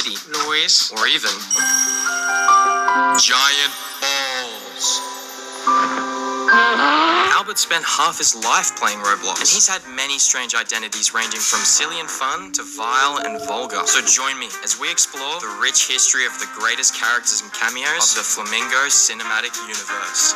City, Luis, or even giant balls. Albert spent half his life playing Roblox, and he's had many strange identities ranging from silly and fun to vile and vulgar. So join me as we explore the rich history of the greatest characters and cameos of the Flamingo Cinematic Universe.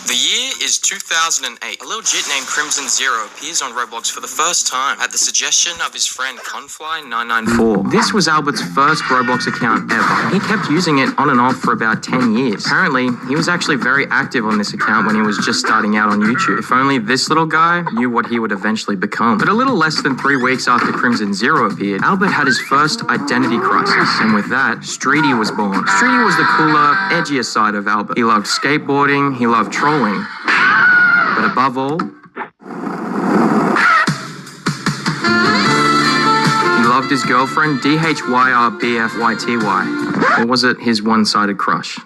The year is 2008. A little jit named Crimson Zero appears on Roblox for the first time at the suggestion of his friend Confly994. This was Albert's first Roblox account ever. He kept using it on and off for about 10 years. Apparently, he was actually very active on this account when he was just starting out on YouTube. If only this little guy knew what he would eventually become. But a little less than 3 weeks after Crimson Zero appeared, Albert had his first identity crisis. And with that, Streety was born. Streety was the cooler, edgier side of Albert. He loved skateboarding, he loved trolling. But above all, he loved his girlfriend, DHYRBFYTY. Or was it his one-sided crush?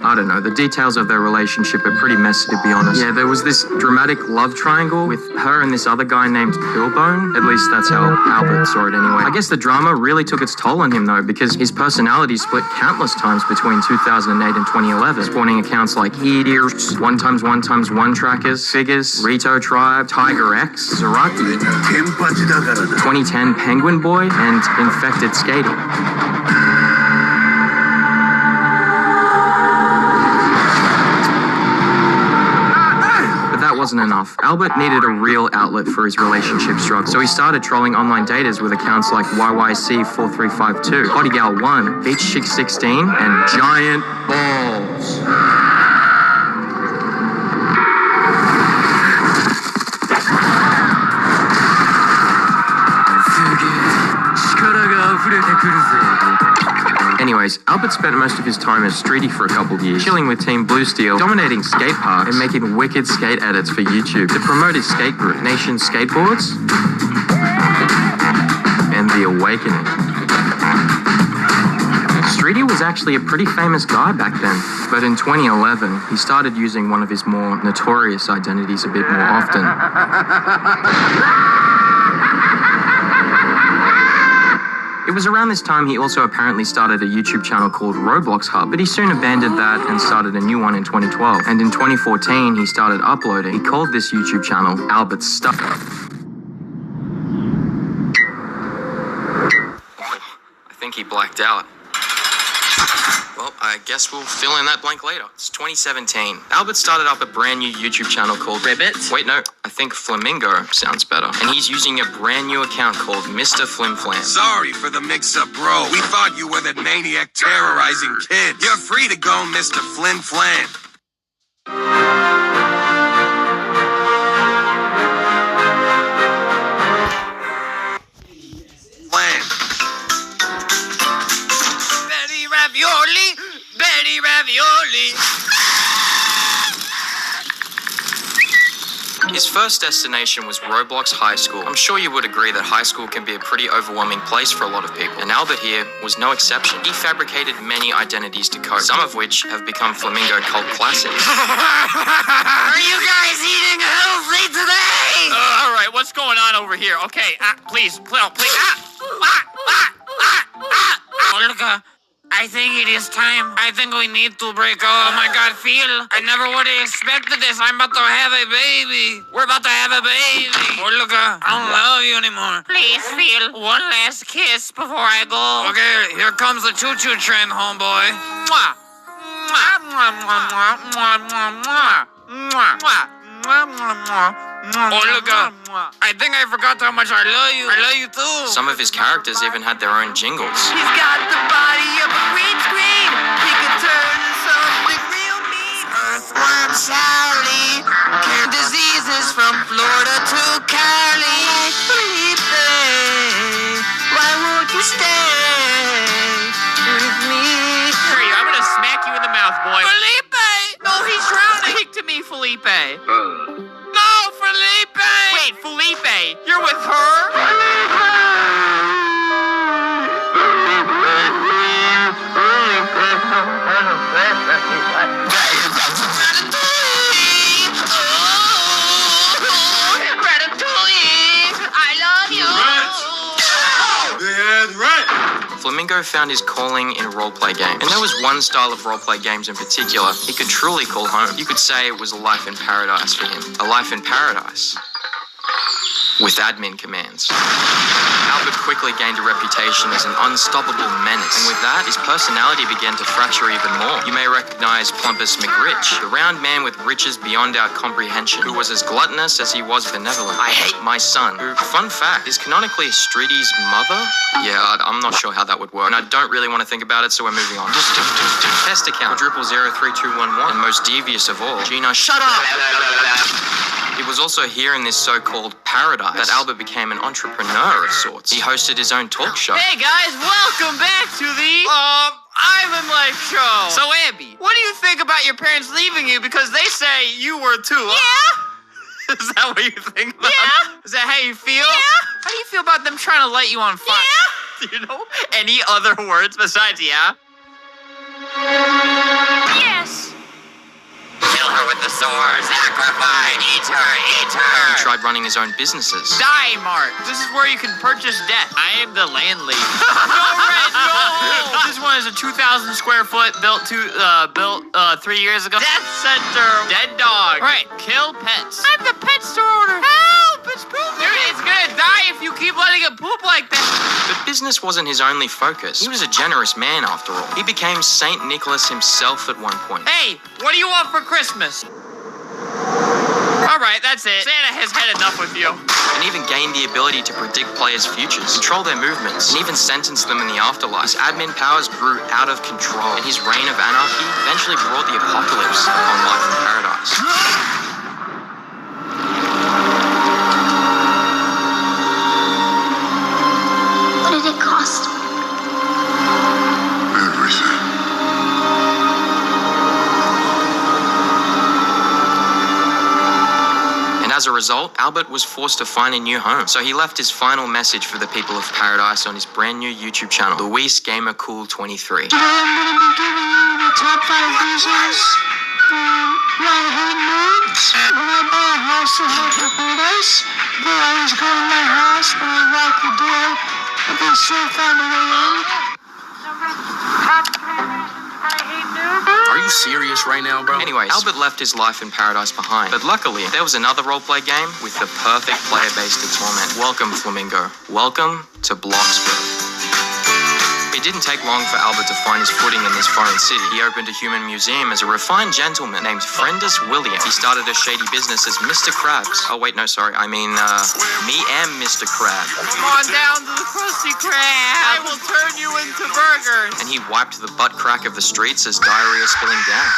I don't know, the details of their relationship are pretty messy, to be honest. Yeah, there was this dramatic love triangle with her and this other guy named Pillbone. At least that's how Albert saw it anyway. I guess the drama really took its toll on him though, because his personality split countless times between 2008 and 2011, spawning accounts like Ears, 1x1x1 Trackers, Figures, Rito Tribe, Tiger X, Zaraki, 2010 Penguin Boy, and Infected Skating. Wasn't enough. Albert needed a real outlet for his relationship struggle, so he started trolling online daters with accounts like YYC4352, Bodygal1, BeachChick16, and Giant Balls. Anyways, Albert spent most of his time as Streety for a couple of years, chilling with Team Blue Steel, dominating skate parks, and making wicked skate edits for YouTube to promote his skate group, Nation Skateboards and The Awakening. Streety was actually a pretty famous guy back then, but in 2011, he started using one of his more notorious identities a bit more often. It was around this time he also apparently started a YouTube channel called Roblox Hub, but he soon abandoned that and started a new one in 2012. And in 2014, he started uploading. He called this YouTube channel Albert's Stuff. I think he blacked out. Well, I guess we'll fill in that blank later. It's 2017. Albert started up a brand new YouTube channel called Ribbit. Wait, no, I think Flamingo sounds better. And he's using a brand new account called Mr. Flimflam. Sorry for the mix-up, bro. We thought you were the maniac terrorizing kids. You're free to go, Mr. Flimflam. Betty Ravioli. His first destination was Roblox High School. I'm sure you would agree that high school can be a pretty overwhelming place for a lot of people, and Albert here was no exception. He fabricated many identities to cope, some of which have become Flamingo cult classics. Are you guys eating healthy today? All right, what's going on over here? Okay, please. Olga, I think it is time. I think we need to break up. Oh my God, Phil, I never would have expected this. I'm about to have a baby. We're about to have a baby. Olga, I don't love you anymore. Please, Phil, one last kiss before I go. Okay, here comes the choo-choo train, homeboy. Mwah. Mwah, mwah, mwah, mwah, mwah, mwah, mwah, mwah. Olga, I think I forgot how much I love you. I love you too. Some of his characters even had their own jingles. He's got the body of a green screen. He can turn into something real mean. Earthworm Sally. Cure diseases from Florida to Cali. Felipe, why won't you stay with me? Hurry, I'm gonna smack you in the mouth, boy. Felipe! No, he's drowning. Speak to me, Felipe. No, Felipe! Wait, Felipe, you're with her? Ratatouille, I love you. The Flamingo found his calling in roleplay games. And there was one style of roleplay games in particular he could truly call home. You could say it was a life in paradise for him. A life in paradise with admin commands. Albert quickly gained a reputation as an unstoppable menace, and with that, his personality began to fracture even more. You may recognize Plumpus McRich, the round man with riches beyond our comprehension, who was as gluttonous as he was benevolent. I hate my son, who, fun fact, is canonically Streety's mother? Yeah, I'm not sure how that would work, and I don't really want to think about it, so we're moving on. Test account, quadruple 03211, and most devious of all, Gina, shut up! It was also here in this so-called paradise that Albert became an entrepreneur of sorts. He hosted his own talk show. Hey guys, welcome back to the Island Life Show. So Abby, what do you think about your parents leaving you because they say you were too? Yeah. Is that what you think about? Yeah. Is that how you feel? Yeah. How do you feel about them trying to light you on fire? Yeah. Do you know any other words besides yeah? Yes. Kill her with the sword. Sacrifice. Eat her. Eat her. He tried running his own businesses. Die Mart. This is where you can purchase death. I am the landlady. No, Red, no. This one is a 2,000 square foot built 3 years ago. Death center. Dead dog. Right. Kill pets. I'm the pet store owner. Help! It's pooping. Dude, it's gonna die if you keep letting it poop like that. But business wasn't his only focus. He was a generous man, after all. He became Saint Nicholas himself at one point. Hey, what do you want for Christmas? All right, that's it. Santa has had enough with you. And even gained the ability to predict players' futures, control their movements, and even sentence them in the afterlife. His admin powers grew out of control, and his reign of anarchy eventually brought the apocalypse upon life in paradise. What did it cost? Everything. As a result, Albert was forced to find a new home. So he left his final message for the people of paradise on his brand new YouTube channel, Luis Gamer Cool 23. Today I'm going to be giving you the top 5 reasons why I hate noobs. When I buy a house in paradise, they always go in my house when I lock the door, but they still find a way in. Top 3 reasons I hate noobs. Are you serious right now, bro? Anyways, Albert left his life in paradise behind. But luckily, there was another roleplay game with the perfect player base to torment. Welcome, Flamingo. Welcome to Bloxburg. It didn't take long for Albert to find his footing in this foreign city. He opened a human museum as a refined gentleman named Friendus William. He started a shady business as Mr. Krabs. Oh, wait, no, sorry. I mean, me and Mr. Crab. Come on down to the Krusty Krab. I will turn you into burgers. And he wiped the butt crack of the streets as diarrhea spilling down.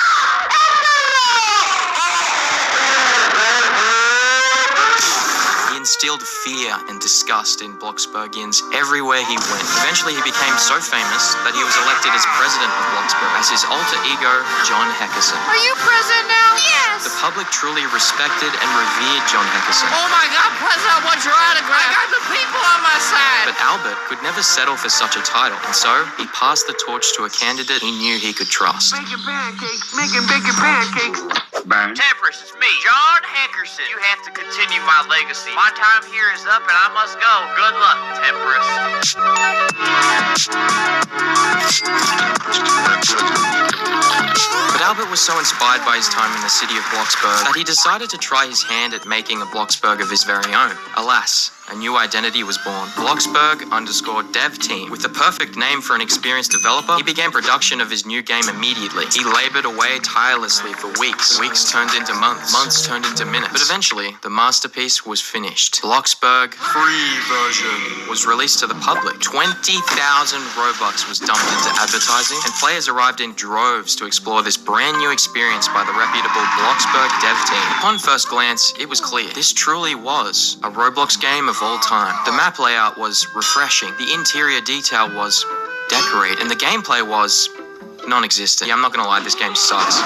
He instilled fear and disgust in Bloxburgians everywhere he went. Eventually, he became so famous that he was elected as president of Bloxburg as his alter ego, John Heckerson. Are you president now? Yes. The public truly respected and revered John Heckerson. Oh my God, President, I want your autograph. I got the people on my side. But Albert could never settle for such a title, and so he passed the torch to a candidate he knew he could trust. Making pancakes, making pancakes. Bang. Temperance, it's me, John Heckerson. You have to continue my legacy. My time here is up and I must go. Good luck, Temperance. But Albert was so inspired by his time in the city of Bloxburg that he decided to try his hand at making a Bloxburg of his very own. Alas, a new identity was born. Bloxburg_dev team. With the perfect name for an experienced developer, he began production of his new game immediately. He labored away tirelessly for weeks. Weeks turned into months. Months turned into minutes. But eventually, the masterpiece was finished. Bloxburg free version was released to the public. 20,000 Robux was dumped into advertising, and players arrived in droves to explore this brand new experience by the reputable Bloxburg dev team. Upon first glance, it was clear. This truly was a Roblox game of all time. The map layout was refreshing, the interior detail was decorated, and the gameplay was non-existent. Yeah, I'm not gonna lie, this game sucks.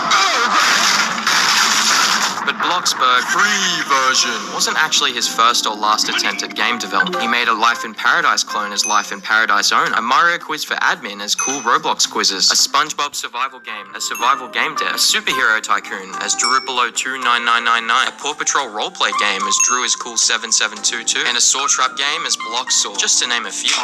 But Bloxburg free version wasn't actually his first or last attempt at game development. He made a Life in Paradise clone as Life in Paradise owner, a Mario quiz for admin as Cool Roblox quizzes, a SpongeBob survival game as Survival Game Dev, a Superhero Tycoon as Drupalo29999, a Paw Patrol roleplay game as Drew is Cool 7722, and a Saw Trap game as Block Saw, just to name a few.